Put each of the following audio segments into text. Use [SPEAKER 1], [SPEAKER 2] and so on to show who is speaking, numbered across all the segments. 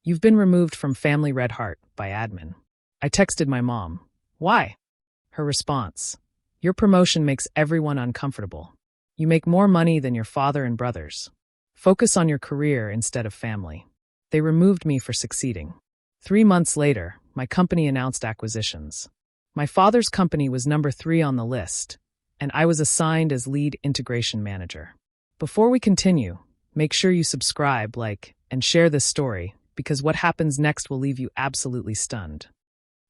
[SPEAKER 1] You've been removed from Family Red Heart by admin. I texted my mom. Why? Her response. Your promotion makes everyone uncomfortable. You make more money than your father and brothers. Focus on your career instead of family. They removed me for succeeding. 3 months later, my company announced acquisitions. My father's company was number 3 on the list, and I was assigned as lead integration manager. Before we continue, make sure you subscribe, like, and share this story, because what happens next will leave you absolutely stunned.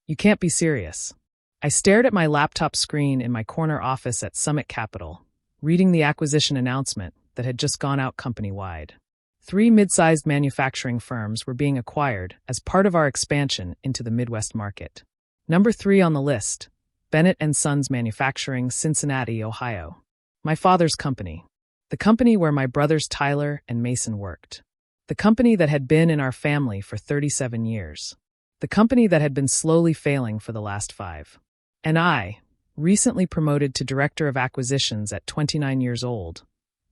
[SPEAKER 1] You can't be serious. I stared at my laptop screen in my corner office at Summit Capital, reading the acquisition announcement that had just gone out company-wide. 3 mid-sized manufacturing firms were being acquired as part of our expansion into the Midwest market. Number 3 on the list, Bennett & Sons Manufacturing, Cincinnati, Ohio. My father's company. The company where my brothers Tyler and Mason worked. The company that had been in our family for 37 years. The company that had been slowly failing for the last 5. And I, recently promoted to Director of Acquisitions at 29 years old,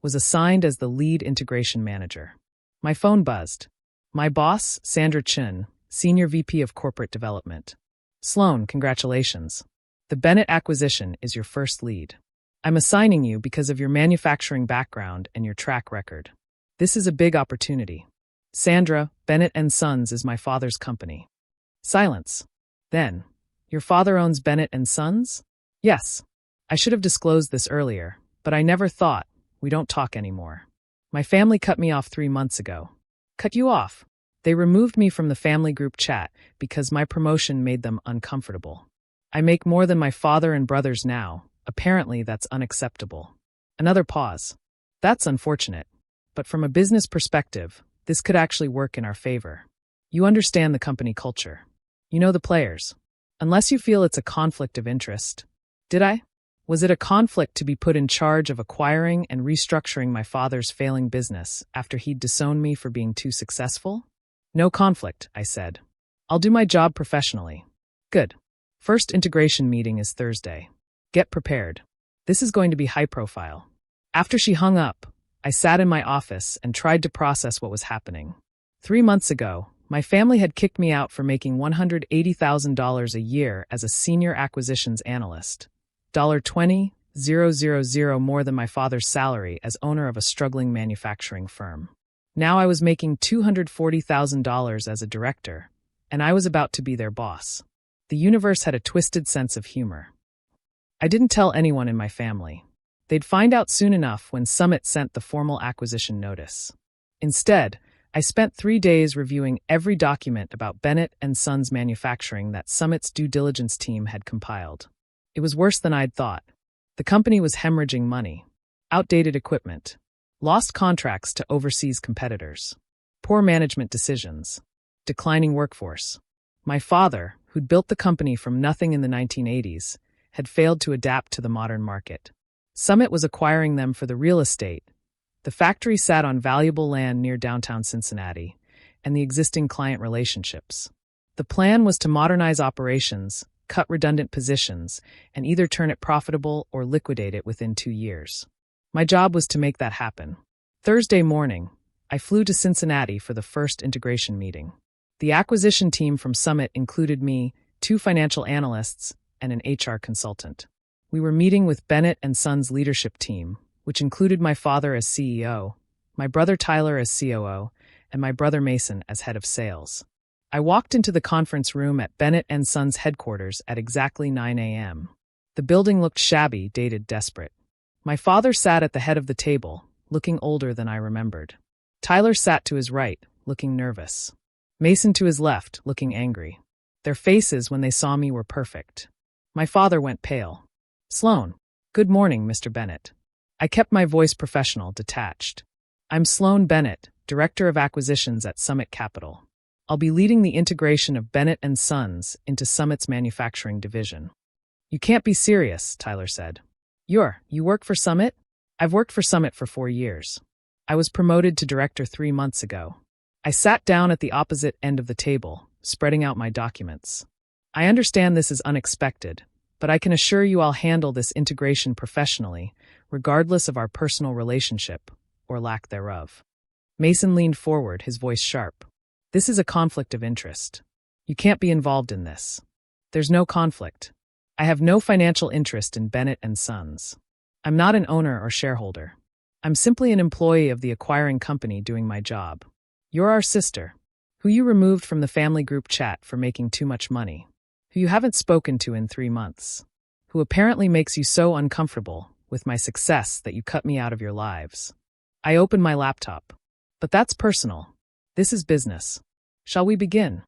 [SPEAKER 1] was assigned as the lead integration manager. My phone buzzed. My boss, Sandra Chun, Senior VP of Corporate Development. Sloan, congratulations. The Bennett acquisition is your first lead. I'm assigning you because of your manufacturing background and your track record. This is a big opportunity. Sandra, Bennett & Sons is my father's company. Silence. Then, your father owns Bennett & Sons? Yes. I should have disclosed this earlier, but I never thought. We don't talk anymore. My family cut me off 3 months ago. Cut you off? They removed me from the family group chat because my promotion made them uncomfortable. I make more than my father and brothers now. Apparently, that's unacceptable. Another pause. That's unfortunate. But from a business perspective, this could actually work in our favor. You understand the company culture. You know the players. Unless you feel it's a conflict of interest. Did I? Was it a conflict to be put in charge of acquiring and restructuring my father's failing business after he'd disowned me for being too successful? No conflict, I said. I'll do my job professionally. Good. First integration meeting is Thursday. Get prepared. This is going to be high profile. After she hung up, I sat in my office and tried to process what was happening. 3 months ago, my family had kicked me out for making $180,000 a year as a senior acquisitions analyst. $20,000 more than my father's salary as owner of a struggling manufacturing firm. Now I was making $240,000 as a director, and I was about to be their boss. The universe had a twisted sense of humor. I didn't tell anyone in my family. They'd find out soon enough when Summit sent the formal acquisition notice. Instead, I spent 3 days reviewing every document about Bennett & Sons Manufacturing that Summit's due diligence team had compiled. It was worse than I'd thought. The company was hemorrhaging money. Outdated equipment. Lost contracts to overseas competitors. Poor management decisions. Declining workforce. My father, who'd built the company from nothing in the 1980s, had failed to adapt to the modern market. Summit was acquiring them for the real estate. The factory sat on valuable land near downtown Cincinnati, and the existing client relationships. The plan was to modernize operations, cut redundant positions, and either turn it profitable or liquidate it within 2 years. My job was to make that happen. Thursday morning, I flew to Cincinnati for the first integration meeting. The acquisition team from Summit included me, 2 financial analysts, and an HR consultant. We were meeting with Bennett & Sons leadership team, which included my father as CEO, my brother Tyler as COO, and my brother Mason as head of sales. I walked into the conference room at Bennett & Sons headquarters at exactly 9 a.m. The building looked shabby, dated, desperate. My father sat at the head of the table, looking older than I remembered. Tyler sat to his right, looking nervous. Mason to his left, looking angry. Their faces when they saw me were perfect. My father went pale. Sloan. Good morning, Mr. Bennett. I kept my voice professional, detached. I'm Sloan Bennett, Director of Acquisitions at Summit Capital. I'll be leading the integration of Bennett & Sons into Summit's manufacturing division. You can't be serious, Tyler said. You work for Summit? I've worked for Summit for 4 years. I was promoted to director 3 months ago. I sat down at the opposite end of the table, spreading out my documents. I understand this is unexpected, but I can assure you I'll handle this integration professionally, regardless of our personal relationship, or lack thereof. Mason leaned forward, his voice sharp. This is a conflict of interest. You can't be involved in this. There's no conflict. I have no financial interest in Bennett and Sons. I'm not an owner or shareholder. I'm simply an employee of the acquiring company doing my job. You're our sister, who you removed from the family group chat for making too much money, who you haven't spoken to in 3 months, who apparently makes you so uncomfortable with my success that you cut me out of your lives. I opened my laptop. But that's personal. This is business. Shall we begin?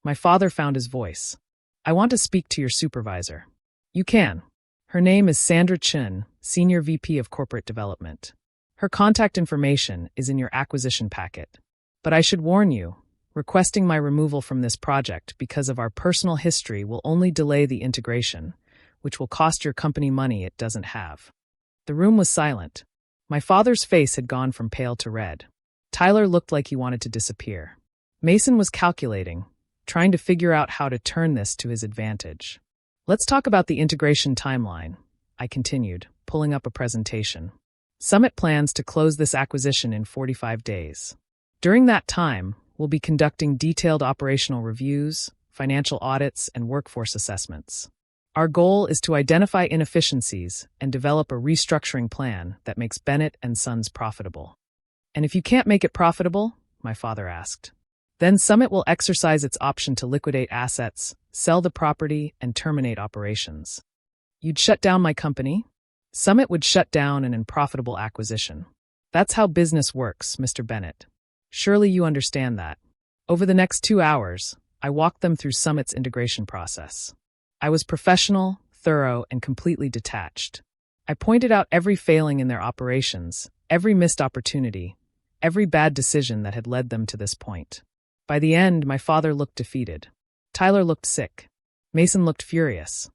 [SPEAKER 1] My father found his voice. I want to speak to your supervisor. You can. Her name is Sandra Chin, Senior VP of Corporate Development. Her contact information is in your acquisition packet. But I should warn you, requesting my removal from this project because of our personal history will only delay the integration, which will cost your company money it doesn't have. The room was silent. My father's face had gone from pale to red. Tyler looked like he wanted to disappear. Mason was calculating, trying to figure out how to turn this to his advantage. Let's talk about the integration timeline, I continued, pulling up a presentation. Summit plans to close this acquisition in 45 days. During that time, we'll be conducting detailed operational reviews, financial audits, and workforce assessments. Our goal is to identify inefficiencies and develop a restructuring plan that makes Bennett and Sons profitable. And if you can't make it profitable, my father asked, then Summit will exercise its option to liquidate assets, sell the property, and terminate operations. You'd shut down my company? Summit would shut down an unprofitable acquisition. That's how business works, Mr. Bennett. Surely you understand that. Over the next 2 hours, I walked them through Summit's integration process. I was professional, thorough, and completely detached. I pointed out every failing in their operations, every missed opportunity, every bad decision that had led them to this point. By the end, my father looked defeated. Tyler looked sick. Mason looked furious.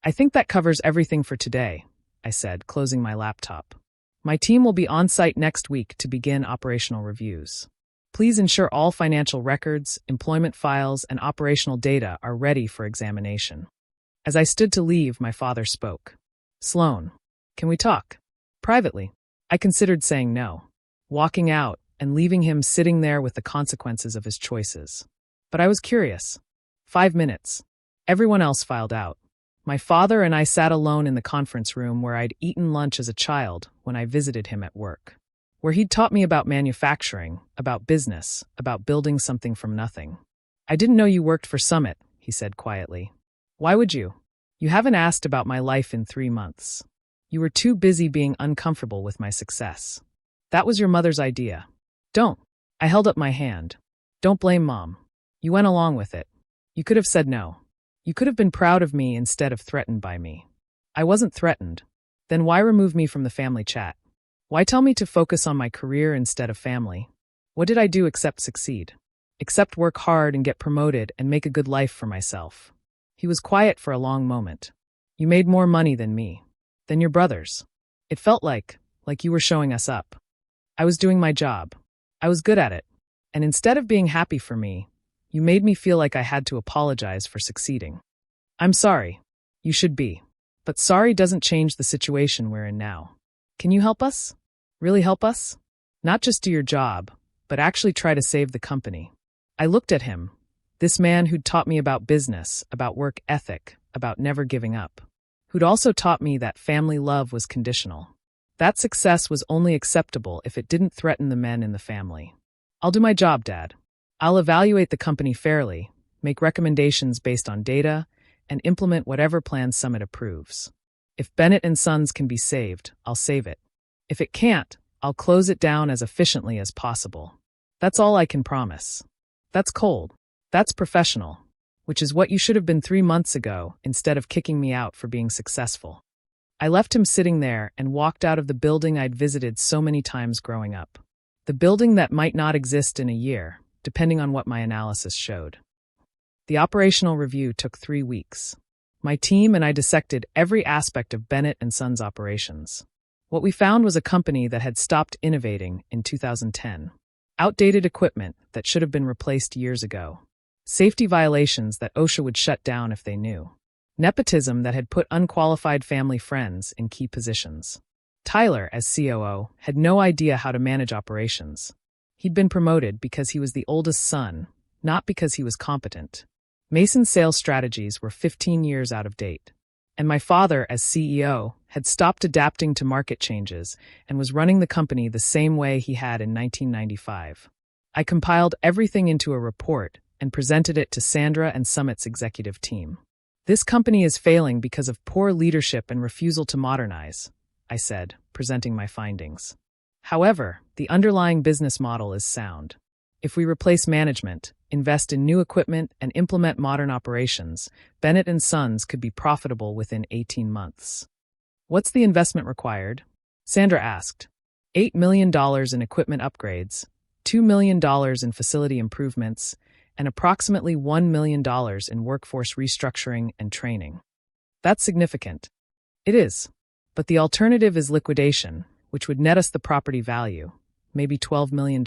[SPEAKER 1] I think that covers everything for today, I said, closing my laptop. My team will be on site next week to begin operational reviews. Please ensure all financial records, employment files, and operational data are ready for examination. As I stood to leave, my father spoke. Sloan, can we talk? Privately. I considered saying no, walking out, and leaving him sitting there with the consequences of his choices. But I was curious. 5 minutes. Everyone else filed out. My father and I sat alone in the conference room where I'd eaten lunch as a child when I visited him at work, where he'd taught me about manufacturing, about business, about building something from nothing. I didn't know you worked for Summit, he said quietly. Why would you? You haven't asked about my life in 3 months. You were too busy being uncomfortable with my success. That was your mother's idea. Don't. I held up my hand. Don't blame Mom. You went along with it. You could have said no. You could have been proud of me instead of threatened by me. I wasn't threatened. Then why remove me from the family chat? Why tell me to focus on my career instead of family? What did I do except succeed? Except work hard and get promoted and make a good life for myself. He was quiet for a long moment. You made more money than me. Than your brothers. It felt like you were showing us up. I was doing my job. I was good at it. And instead of being happy for me, you made me feel like I had to apologize for succeeding. I'm sorry. You should be. But sorry doesn't change the situation we're in now. Can you help us? Really help us? Not just do your job, but actually try to save the company. I looked at him, this man who'd taught me about business, about work ethic, about never giving up, who'd also taught me that family love was conditional. That success was only acceptable if it didn't threaten the men in the family. I'll do my job, Dad. I'll evaluate the company fairly, make recommendations based on data, and implement whatever plan Summit approves. If Bennett and Sons can be saved, I'll save it. If it can't, I'll close it down as efficiently as possible. That's all I can promise. That's cold. That's professional. Which is what you should have been 3 months ago instead of kicking me out for being successful. I left him sitting there and walked out of the building I'd visited so many times growing up. The building that might not exist in a year, depending on what my analysis showed. The operational review took 3 weeks. My team and I dissected every aspect of Bennett and Sons operations. What we found was a company that had stopped innovating in 2010. Outdated equipment that should have been replaced years ago. Safety violations that OSHA would shut down if they knew. Nepotism that had put unqualified family friends in key positions. Tyler, as COO, had no idea how to manage operations. He'd been promoted because he was the oldest son, not because he was competent. Mason's sales strategies were 15 years out of date. And my father, as CEO, had stopped adapting to market changes and was running the company the same way he had in 1995. I compiled everything into a report and presented it to Sandra and Summit's executive team. This company is failing because of poor leadership and refusal to modernize, I said, presenting my findings. However, the underlying business model is sound. If we replace management, invest in new equipment, and implement modern operations, Bennett & Sons could be profitable within 18 months. What's the investment required? Sandra asked. $8 million in equipment upgrades, $2 million in facility improvements, and approximately $1 million in workforce restructuring and training. That's significant. It is. But the alternative is liquidation, which would net us the property value, maybe $12 million,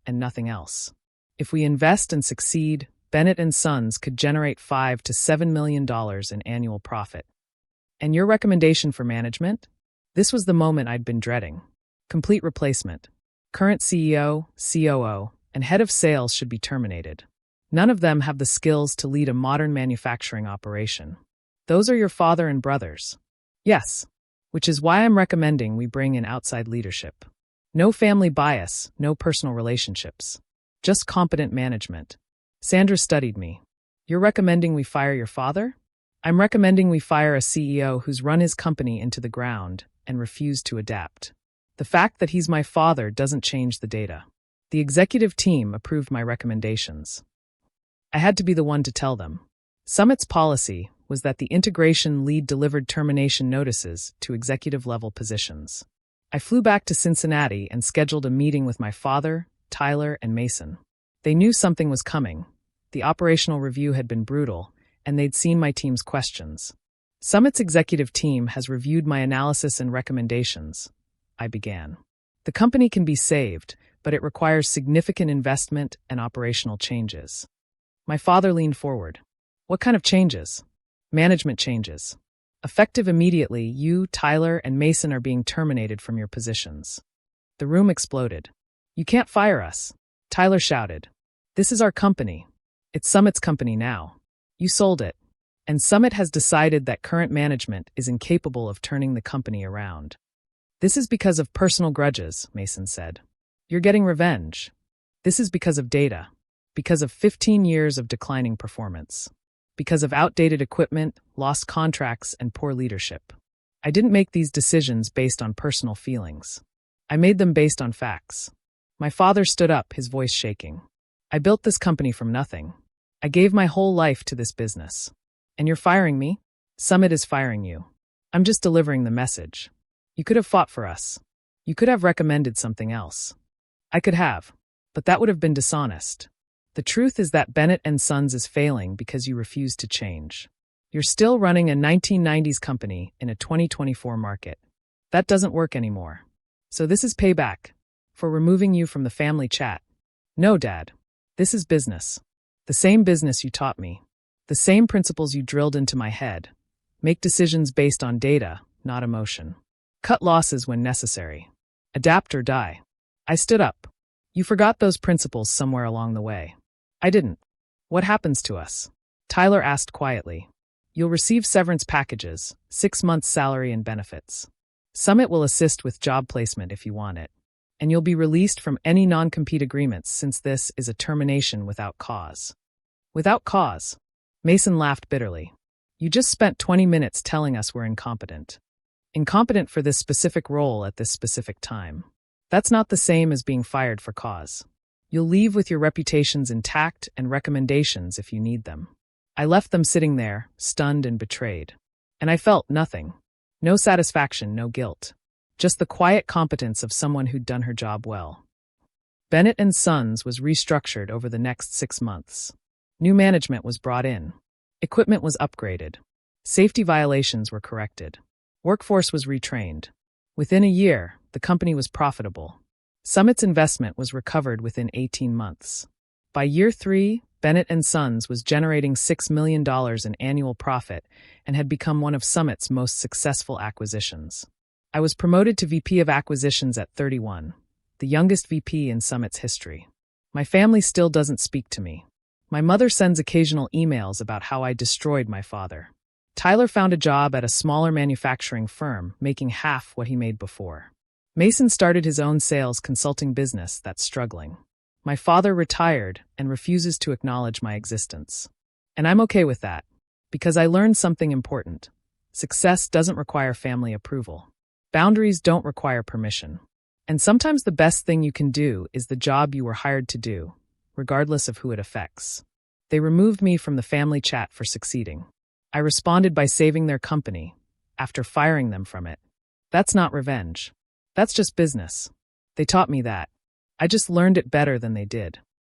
[SPEAKER 1] and nothing else. If we invest and succeed, Bennett & Sons could generate $5 to $7 million in annual profit. And your recommendation for management? This was the moment I'd been dreading. Complete replacement. Current CEO, COO, and head of sales should be terminated. None of them have the skills to lead a modern manufacturing operation. Those are your father and brothers. Yes, which is why I'm recommending we bring in outside leadership. No family bias, no personal relationships. Just competent management. Sandra studied me. You're recommending we fire your father? I'm recommending we fire a CEO who's run his company into the ground and refused to adapt. The fact that he's my father doesn't change the data. The executive team approved my recommendations. I had to be the one to tell them. Summit's policy was that the integration lead delivered termination notices to executive-level positions. I flew back to Cincinnati and scheduled a meeting with my father, Tyler, and Mason. They knew something was coming. The operational review had been brutal, and they'd seen my team's questions. Summit's executive team has reviewed my analysis and recommendations, I began. The company can be saved, but it requires significant investment and operational changes. My father leaned forward. What kind of changes? Management changes. Effective immediately, you, Tyler, and Mason are being terminated from your positions. The room exploded. You can't fire us, Tyler shouted. This is our company. It's Summit's company now. You sold it. And Summit has decided that current management is incapable of turning the company around. This is because of personal grudges, Mason said. You're getting revenge. This is because of data. Because of 15 years of declining performance. Because of outdated equipment, lost contracts, and poor leadership. I didn't make these decisions based on personal feelings. I made them based on facts. My father stood up, his voice shaking. I built this company from nothing. I gave my whole life to this business. And you're firing me? Summit is firing you. I'm just delivering the message. You could have fought for us. You could have recommended something else. I could have. But that would have been dishonest. The truth is that Bennett & Sons is failing because you refuse to change. You're still running a 1990s company in a 2024 market. That doesn't work anymore. So this is payback for removing you from the family chat. No, Dad. This is business. The same business you taught me. The same principles you drilled into my head. Make decisions based on data, not emotion. Cut losses when necessary. Adapt or die. I stood up. You forgot those principles somewhere along the way. I didn't. What happens to us? Tyler asked quietly. You'll receive severance packages, 6 months' salary and benefits. Summit will assist with job placement if you want it. And you'll be released from any non-compete agreements since this is a termination without cause. Without cause? Mason laughed bitterly. You just spent 20 minutes telling us we're incompetent. Incompetent for this specific role at this specific time. That's not the same as being fired for cause. You'll leave with your reputations intact and recommendations if you need them. I left them sitting there, stunned and betrayed. And I felt nothing. No satisfaction, no guilt. Just the quiet competence of someone who'd done her job well. Bennett & Sons was restructured over the next 6 months. New management was brought in. Equipment was upgraded. Safety violations were corrected. Workforce was retrained. Within a year, the company was profitable. Summit's investment was recovered within 18 months. By year 3, Bennett & Sons was generating $6 million in annual profit and had become one of Summit's most successful acquisitions. I was promoted to VP of Acquisitions at 31, the youngest VP in Summit's history. My family still doesn't speak to me. My mother sends occasional emails about how I destroyed my father. Tyler found a job at a smaller manufacturing firm, making half what he made before. Mason started his own sales consulting business that's struggling. My father retired and refuses to acknowledge my existence. And I'm okay with that, because I learned something important. Success doesn't require family approval. Boundaries don't require permission. And sometimes the best thing you can do is the job you were hired to do, regardless of who it affects. They removed me from the family chat for succeeding. I responded by saving their company, after firing them from it. That's not revenge. That's just business. They taught me that. I just learned it better than they did.